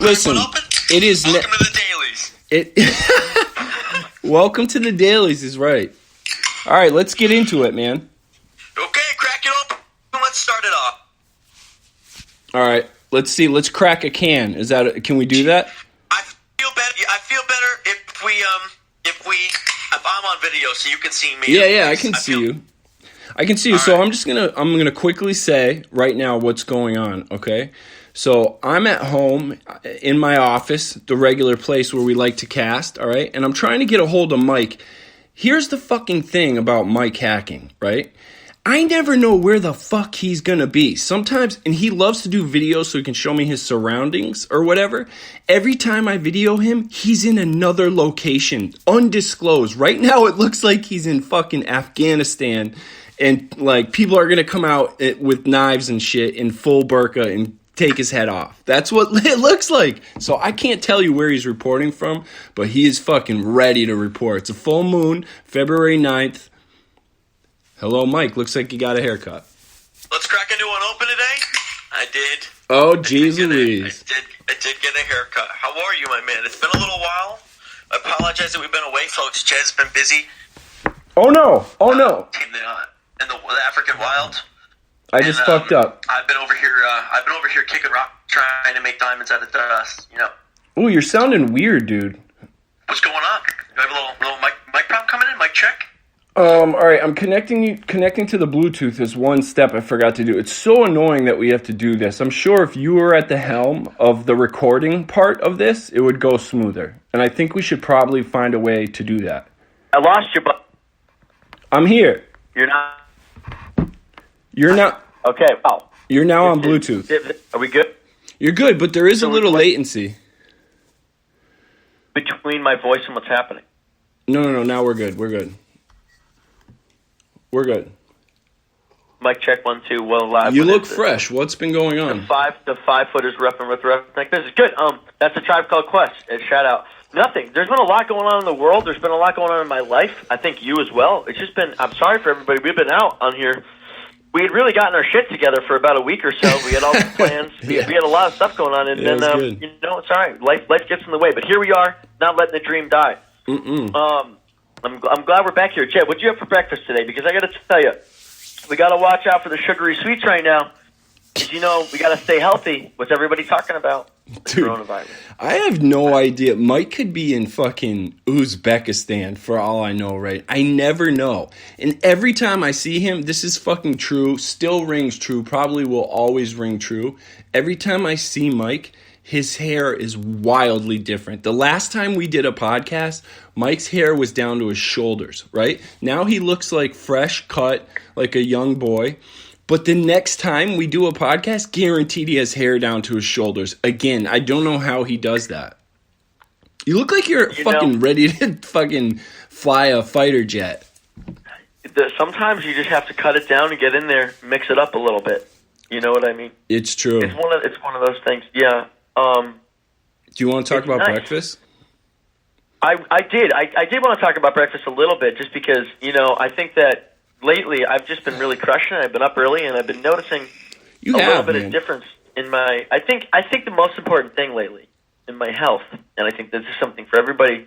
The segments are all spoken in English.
Listen, it is... Welcome to the dailies. Welcome to the dailies is right. All right, let's get into it, man. Okay, crack it open. Let's start it off. All right, let's see. Let's crack a can. Can we do that? I feel better if I'm on video so you can see me. Yeah, I can see you. I can see you. So right. I'm gonna quickly say right now what's going on. Okay, so I'm at home in my office, the regular place where we like to cast. All right, and I'm trying to get a hold of Mike. Here's the fucking thing about Mike hacking, right? I never know where the fuck he's gonna be. Sometimes, and he loves to do videos so he can show me his surroundings or whatever. Every time I video him, he's in another location, undisclosed. Right now, it looks like he's in fucking Afghanistan, and like people are gonna come out with knives and shit in full burqa and take his head off. That's what it looks like. So I can't tell you where he's reporting from, but he is fucking ready to report. It's a full moon, February 9th. Hello, Mike. Looks like you got a haircut. Let's crack a new one open today. I did. Oh, jeez Louise. I did get a haircut. How are you, my man? It's been a little while. I apologize that we've been away, folks. Jed's been busy. Oh, no. In the African wilds. I just fucked up. I've been over here kicking rock, trying to make diamonds out of dust. You know. Ooh, you're sounding weird, dude. What's going on? You have a little mic problem coming in? Mic check? All right, I'm connecting to the Bluetooth is one step I forgot to do. It's so annoying that we have to do this. I'm sure if you were at the helm of the recording part of this, it would go smoother. And I think we should probably find a way to do that. I lost you, but I'm here. You're not. Okay. Oh. You're now on Bluetooth. Are we good? You're good, but there is a little latency between my voice and what's happening. No. Now we're good. We're good. Mic check 1 2. Well, live. You look fresh. What's been going on? The 5 footers repping with Roughneck Business. Good. That's a Tribe Called Quest. Shout out. Nothing. There's been a lot going on in the world. There's been a lot going on in my life. I think you as well. It's just been. I'm sorry for everybody. We've been out on here. We had really gotten our shit together for about a week or so. We had all the plans. We had a lot of stuff going on, and then it's all right. Life gets in the way, but here we are, not letting the dream die. I'm glad we're back here. Jed, what'd you have for breakfast today? Because I got to tell you, we got to watch out for the sugary sweets right now. Because, we got to stay healthy. What's everybody talking about? The coronavirus. I have no idea. Mike could be in fucking Uzbekistan for all I know, right? I never know. And every time I see him, this is fucking true, still rings true, probably will always ring true. Every time I see Mike, his hair is wildly different. The last time we did a podcast, Mike's hair was down to his shoulders, right? Now he looks like fresh cut, like a young boy. But the next time we do a podcast, guaranteed he has hair down to his shoulders. Again, I don't know how he does that. You look like you're ready to fucking fly a fighter jet. Sometimes you just have to cut it down and get in there, mix it up a little bit. You know what I mean? It's true. It's one of those things. Yeah. Do you want to talk about breakfast? I did. I did want to talk about breakfast a little bit, just because I think that lately I've just been really crushing it. I've been up early, and I've been noticing a little bit of difference in my. I think the most important thing lately in my health, and I think this is something for everybody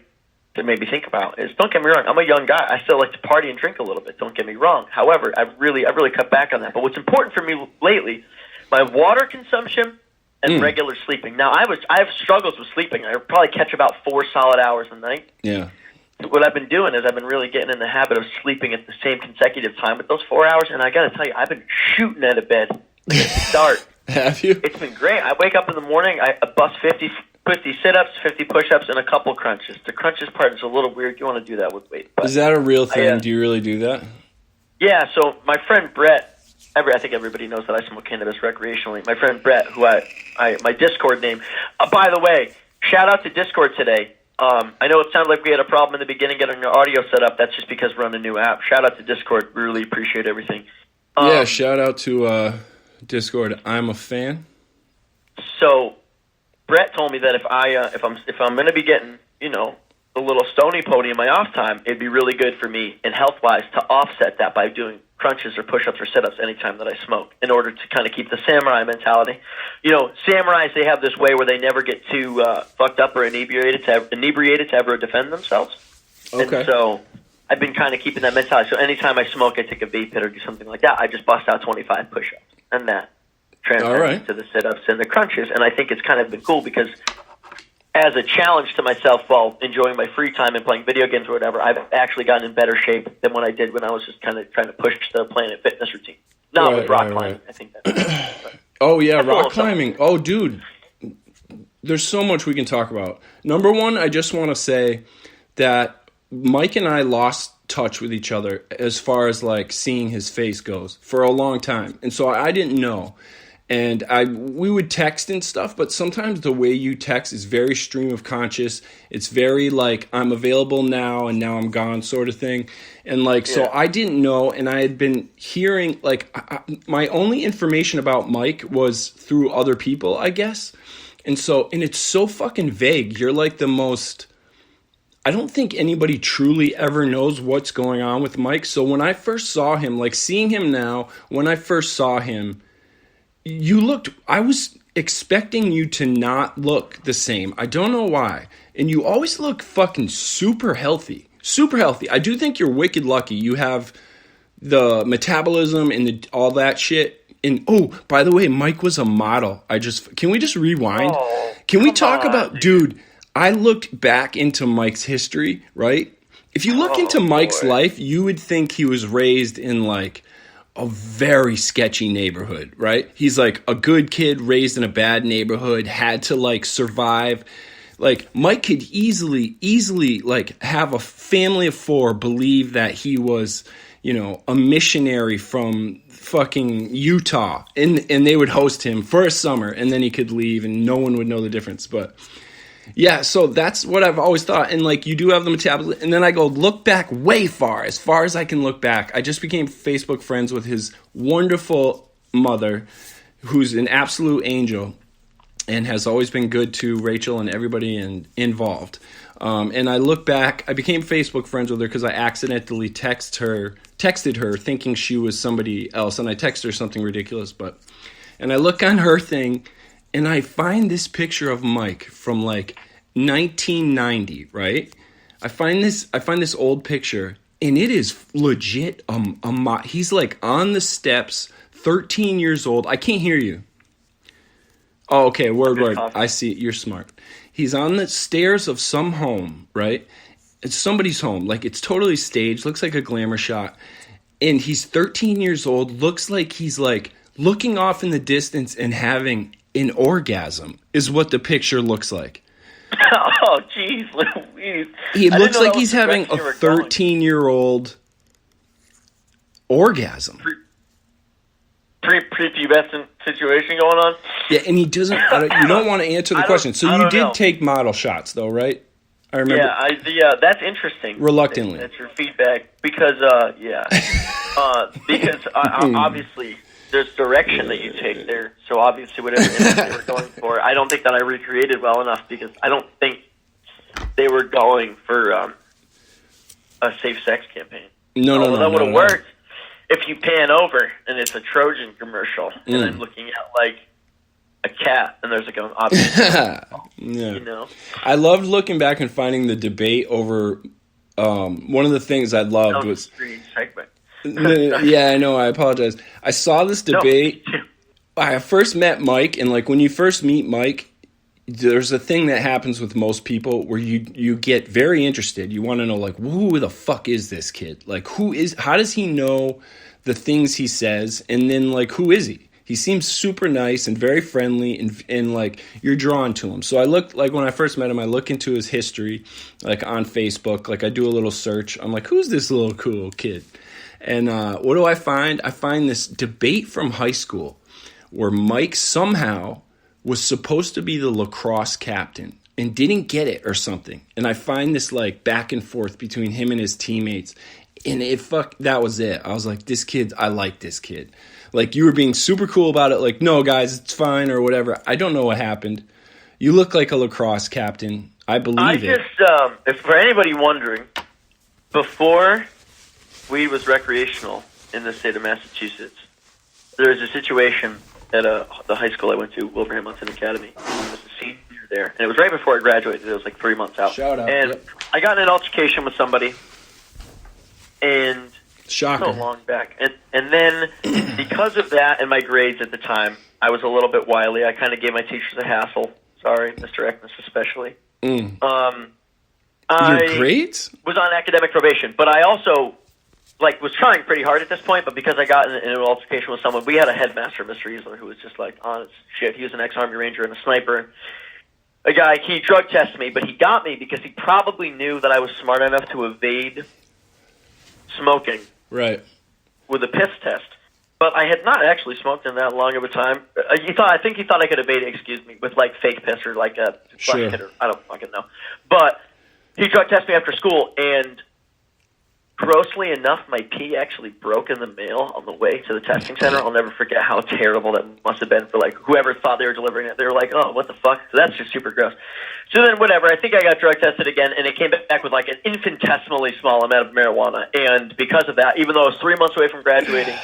to maybe think about, is, don't get me wrong, I'm a young guy. I still like to party and drink a little bit. Don't get me wrong. However, I've really cut back on that. But what's important for me lately, my water consumption and regular sleeping. Now, I have struggles with sleeping. I probably catch about 4 solid hours a night. Yeah. What I've been doing is I've been really getting in the habit of sleeping at the same consecutive time with those 4 hours, and I got to tell you, I've been shooting out of bed to start. Have you? It's been great. I wake up in the morning, I bust 50 sit-ups, 50 push-ups, and a couple crunches. The crunches part is a little weird. You want to do that with weight. Is that a real thing? Do you really do that? Yeah, so my friend Brett, I think everybody knows that I smoke cannabis recreationally. My friend Brett, who my Discord name. By the way, shout out to Discord today. I know it sounded like we had a problem in the beginning getting our audio set up. That's just because we're on a new app. Shout out to Discord. Really appreciate everything. Shout out to Discord. I'm a fan. So Brett told me that if I'm going to be getting a little stony pony in my off time, it'd be really good for me and health wise to offset that by doing crunches or push-ups or sit-ups anytime that I smoke in order to kind of keep the samurai mentality. You know, samurais, they have this way where they never get too fucked up or inebriated to ever defend themselves. Okay. And so I've been kind of keeping that mentality. So anytime I smoke, I take a vape hit or do something like that, I just bust out 25 push-ups. And that translates to the sit-ups and the crunches. And I think it's kind of been cool because as a challenge to myself while enjoying my free time and playing video games or whatever, I've actually gotten in better shape than what I did when I was just kind of trying to push the Planet Fitness routine. Not with rock climbing. I think that's Oh, yeah, rock climbing. Oh, dude, there's so much we can talk about. Number one, I just want to say that Mike and I lost touch with each other as far as, like, seeing his face goes for a long time. And so I didn't know. And we would text and stuff, but sometimes the way you text is very stream of conscious. It's very like, I'm available now and now I'm gone sort of thing. And like, so I didn't know, and I had been hearing, like, my only information about Mike was through other people, I guess. And so, and it's so fucking vague. You're like the most, I don't think anybody truly ever knows what's going on with Mike. So when I first saw him, like seeing him now, when I first saw him, I was expecting you to not look the same. I don't know why. And you always look fucking super healthy. Super healthy. I do think you're wicked lucky. You have the metabolism and all that shit. And oh, by the way, Mike was a model. Can we just rewind? Can we talk about, dude, I looked back into Mike's history, right? If you look into Mike's life, you would think he was raised in like a very sketchy neighborhood, right? He's like a good kid raised in a bad neighborhood, had to like survive. Like Mike could easily like have a family of 4 believe that he was, you know, a missionary from fucking Utah, and they would host him for a summer and then he could leave and no one would know the difference. But yeah, so that's what I've always thought. And like, you do have the metabolism. And then I go look back way far, as far as I can look back. I just became Facebook friends with his wonderful mother, who's an absolute angel and has always been good to Rachel and everybody involved. And I look back, I became Facebook friends with her because I accidentally texted her thinking she was somebody else. And I texted her something ridiculous. And I look on her thing, and I find this picture of Mike from like 1990, right? I find this old picture, and it is legit. He's like on the steps, 13 years old. I can't hear you. Oh, okay. Word. I see. You're smart. He's on the stairs of some home, right? It's somebody's home. Like, it's totally staged. Looks like a glamour shot. And he's 13 years old. Looks like he's like looking off in the distance and having an orgasm is what the picture looks like. Oh, jeez, Louise. He looks like he's having a 13-year-old orgasm. Prepubescent situation going on? Yeah, and he doesn't, you don't want to answer the question. So you did take model shots, though, right? I remember. Yeah, that's interesting. Reluctantly. That's your feedback. Because, obviously there's direction that you take there. So obviously whatever image they were going for, I don't think that I recreated well enough because I don't think they were going for a safe sex campaign. No. That would have worked if you pan over and it's a Trojan commercial and I'm looking at like a cat and there's like an obvious you know. I loved looking back and finding the debate over one of the things I loved was segment. Yeah, I know. I apologize. I saw this debate. I first met Mike, and like when you first meet Mike, there's a thing that happens with most people where you get very interested. You want to know like, who the fuck is this kid? Like, how does he know the things he says? And then like, who is he? He seems super nice and very friendly, and like you're drawn to him. So I looked, like when I first met him, I look into his history, like on Facebook. Like I do a little search. I'm like, who's this little cool kid? And what do I find? I find this debate from high school where Mike somehow was supposed to be the lacrosse captain and didn't get it or something. And I find this like back and forth between him and his teammates. And that was it. I was like, I like this kid. Like you were being super cool about it. Like, no, guys, it's fine or whatever. I don't know what happened. You look like a lacrosse captain. I believe it. If for anybody wondering, before weed was recreational, in the state of Massachusetts. There was a situation at the high school I went to, Wilbraham-Monson Academy. I was a senior there, and it was right before I graduated. It was like 3 months out. Shout out. And Yep. I got in an altercation with somebody, and Shocker. so long back. And then because of that and my grades at the time, I was a little bit wily. I kind of gave my teachers a hassle. Sorry, Mr. Eckness especially. Your I grades? was on academic probation, but I also was trying pretty hard at this point. But because I got in an altercation with someone, we had a headmaster, Mr. Easler, who was just like on his shit. He was an ex-Army Ranger and a sniper. A guy, he drug tested me, but he got me because he probably knew that I was smart enough to evade smoking Right. with a piss test. But I had not actually smoked in that long of a time. I think he thought I could evade it, with fake piss or like a flush Sure. kit, or I don't fucking know. But he drug tested me after school, and grossly enough, my pee actually broke in the mail on the way to the testing center. I'll never forget how terrible that must have been for whoever thought they were delivering it. They were like, "Oh, what the fuck?" So that's just super gross. So then, whatever. I think I got drug tested again, and it came back with an infinitesimally small amount of marijuana. And because of that, even though I was 3 months away from graduating,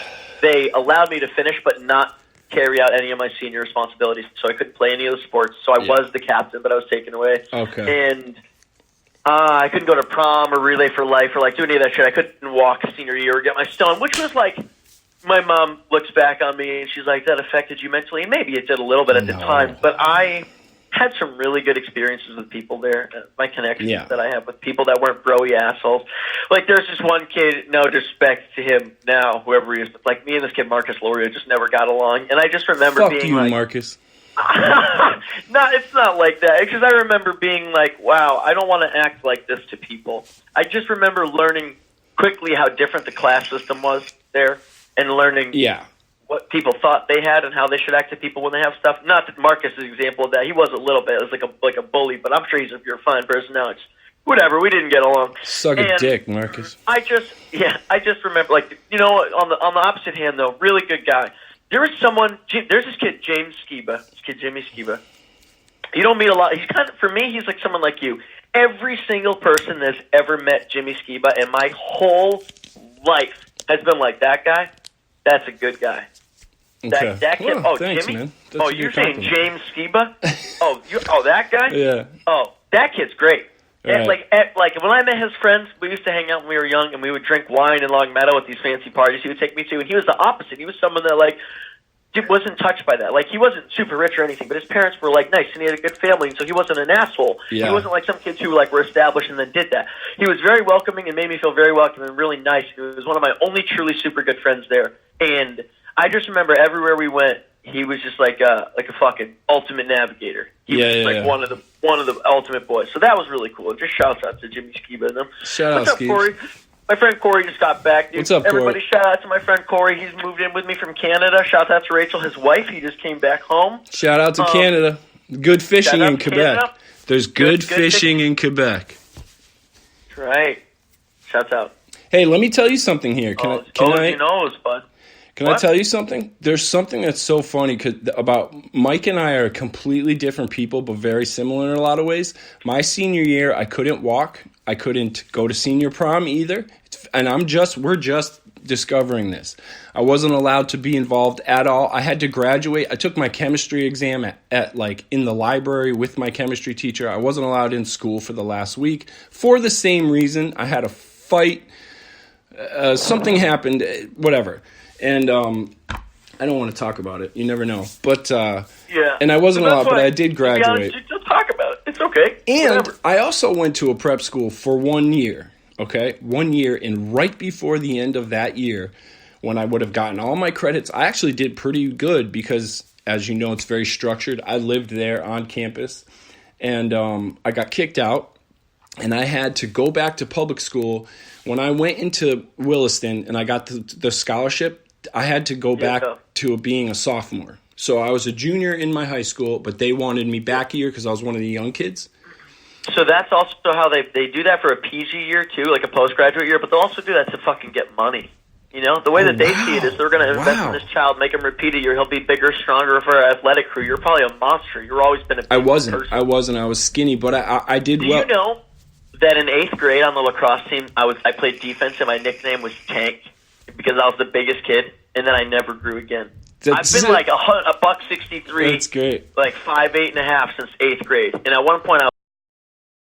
they allowed me to finish, but not carry out any of my senior responsibilities. So I couldn't play any of the sports. So I was the captain, but I was taken away. Okay. And I couldn't go to prom or relay for life or do any of that shit. I couldn't walk senior year or get my stone, which was my mom looks back on me and she's like, that affected you mentally. And maybe it did a little bit at the time, but I had some really good experiences with people there. My connections that I have with people that weren't bro-y assholes. There's this one kid, no disrespect to him now, whoever he is, but me and this kid, Marcus Loria, just never got along. And I just remember Fuck being you, Marcus. No, it's not like that. Because I remember being wow, I don't want to act like this to people. I just remember learning quickly how different the class system was there, and learning what people thought they had and how they should act to people when they have stuff. Not that Marcus is an example of that. He was a little bit. It was like a bully, but I'm sure you're a fine person now. It's whatever. We didn't get along. Suck a dick, Marcus. I just remember, on the opposite hand, though, really good guy. There's this kid, James Skiba, Jimmy Skiba. You don't meet a lot. He's for me, he's like someone like you. Every single person that's ever met Jimmy Skiba in my whole life has been like, that guy, that's a good guy. Okay. That kid, thanks, Jimmy? man. That's You're saying James Skiba? That guy? Yeah. Oh, that kid's great. Right. When I met his friends, we used to hang out when we were young, and we would drink wine in Long Meadow at these fancy parties he would take me to, and he was the opposite. He was someone that, wasn't touched by that. He wasn't super rich or anything, but his parents were, nice, and he had a good family, and so he wasn't an asshole. Yeah. He wasn't like some kids who, were established and then did that. He was very welcoming and made me feel very welcome and really nice. He was one of my only truly super good friends there, and I just remember everywhere we went, he was just like a fucking ultimate navigator. He was one of the ultimate boys. So that was really cool. Just shouts out to Jimmy Skiba and them. What's up, Corey? My friend Corey just got back, dude. What's up, Corey? Everybody shout out to my friend Corey. He's moved in with me from Canada. Shout out to Rachel, his wife. He just came back home. Shout out to Canada. Good fishing in Quebec. Canada. There's good fishing in Quebec. That's right. Shouts out. Hey, let me tell you something here. Can I bud. Can I tell you something? There's something that's so funny about Mike and I are completely different people, but very similar in a lot of ways. My senior year, I couldn't walk. I couldn't go to senior prom either. And we're just discovering this. I wasn't allowed to be involved at all. I had to graduate. I took my chemistry exam at in the library with my chemistry teacher. I wasn't allowed in school for the last week for the same reason. I had a fight. Something happened, whatever. And I don't want to talk about it. You never know. But and I wasn't allowed, but I did graduate. Just talk about it. It's okay. And whatever. I also went to a prep school for 1 year. Okay, 1 year, and right before the end of that year, when I would have gotten all my credits, I actually did pretty good because, as you know, it's very structured. I lived there on campus, and I got kicked out, and I had to go back to public school. When I went into Williston and I got the scholarship, I had to go back to being a sophomore. So I was a junior in my high school, but they wanted me back a year because I was one of the young kids. So that's also how they do that for a PG year too, like a postgraduate year, but they'll also do that to fucking get money. You know, the way that they see it is they're going to invest in this child, make him repeat a year. He'll be bigger, stronger for our athletic crew. You're probably a monster. You've always been a big person. I was skinny, but I did well. Do you know that in 8th grade on the lacrosse team, I played defense and my nickname was Tank because I was the biggest kid, and then I never grew again. That's I've been like a $163. That's great. Like 5'8.5" since 8th grade, and at one point I